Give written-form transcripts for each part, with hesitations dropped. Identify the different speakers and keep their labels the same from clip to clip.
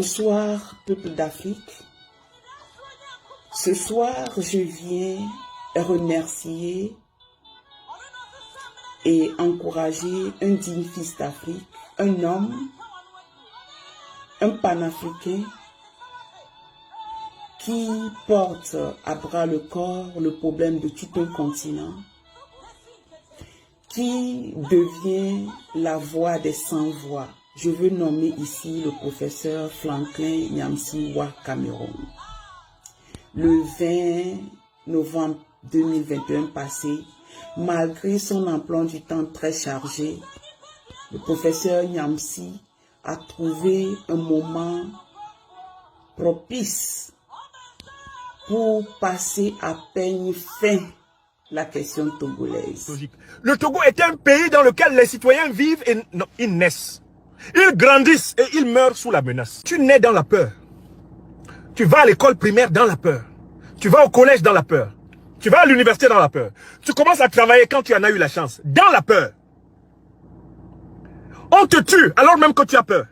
Speaker 1: Bonsoir, peuple d'Afrique. Ce soir, je viens remercier et encourager un digne fils d'Afrique, un homme, un panafricain qui porte à bras le corps le problème de tout un continent, qui devient la voix des sans-voix. Je veux nommer ici le professeur Franklin Nyamsi Wa Cameron. Le 20 novembre 2021 passé, malgré son emploi du temps très chargé, le professeur Nyamsi a trouvé un moment propice pour passer à peigne fin la question togolaise.
Speaker 2: Le Togo est un pays dans lequel les citoyens vivent et non, ils naissent. Ils grandissent et ils meurent sous la menace. Tu nais dans la peur. Tu vas à l'école primaire dans la peur. Tu vas au collège dans la peur. Tu vas à l'université dans la peur. Tu commences à travailler quand tu en as eu la chance. Dans la peur. On te tue alors même que tu as peur.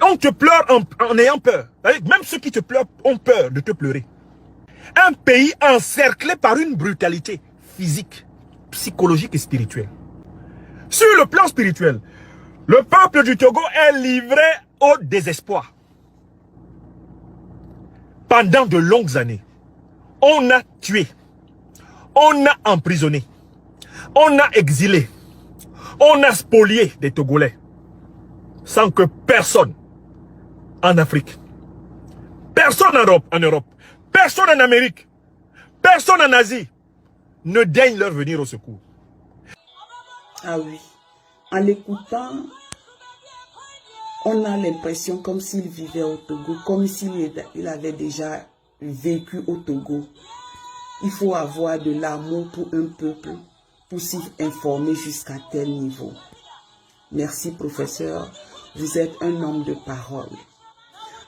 Speaker 2: On te pleure en ayant peur. Même ceux qui te pleurent ont peur de te pleurer. Un pays encerclé par une brutalité physique, psychologique et spirituelle. Sur le plan spirituel, le peuple du Togo est livré au désespoir. Pendant de longues années, on a tué, on a emprisonné, on a exilé, on a spolié des Togolais, sans que personne en Afrique, personne en Europe, personne en Amérique, personne en Asie ne daigne leur venir au secours.
Speaker 1: Ah oui, en l'écoutant, on a l'impression comme s'il vivait au Togo, comme s'il avait déjà vécu au Togo. Il faut avoir de l'amour pour un peuple pour s'y informer jusqu'à tel niveau. Merci professeur, vous êtes un homme de parole.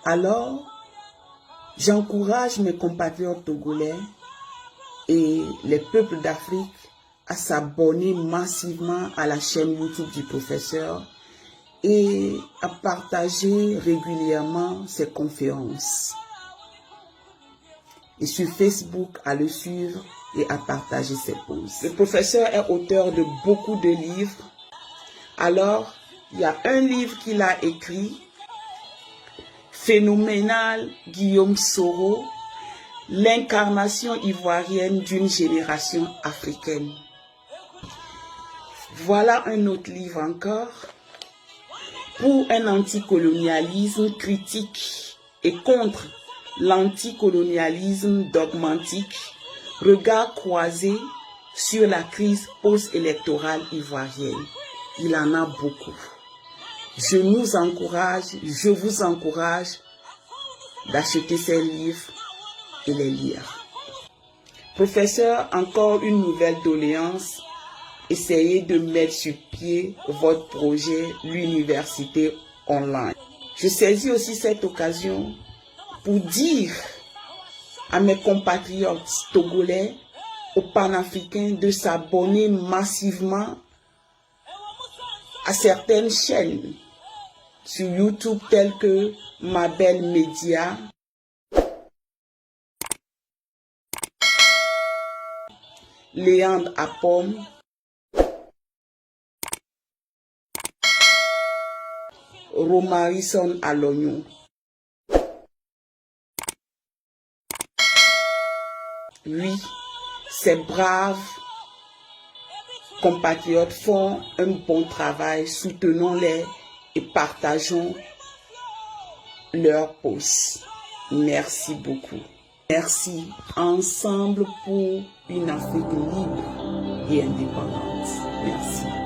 Speaker 1: Alors, j'encourage mes compatriotes togolais et les peuples d'Afrique à s'abonner massivement à la chaîne YouTube du professeur et à partager régulièrement ses conférences. Et sur Facebook, à le suivre et à partager ses posts. Le professeur est auteur de beaucoup de livres. Alors, il y a un livre qu'il a écrit, Phénoménal Guillaume Soro, l'incarnation ivoirienne d'une génération africaine. Voilà un autre livre encore, pour un anticolonialisme critique et contre l'anticolonialisme dogmatique, regard croisé sur la crise post-électorale ivoirienne. Il en a beaucoup. Je vous encourage d'acheter ces livres et les lire. Professeur, encore une nouvelle doléance. Essayez de mettre sur pied votre projet, l'université online. Je saisis aussi cette occasion pour dire à mes compatriotes togolais, aux panafricains, de s'abonner massivement à certaines chaînes sur YouTube telles que Mabel Média, Léandre à Pomme, Romarison à l'oignon. Oui, ces braves compatriotes font un bon travail, soutenons-les et partageons leurs posts. Merci beaucoup. Merci. Ensemble pour une Afrique libre et indépendante. Merci.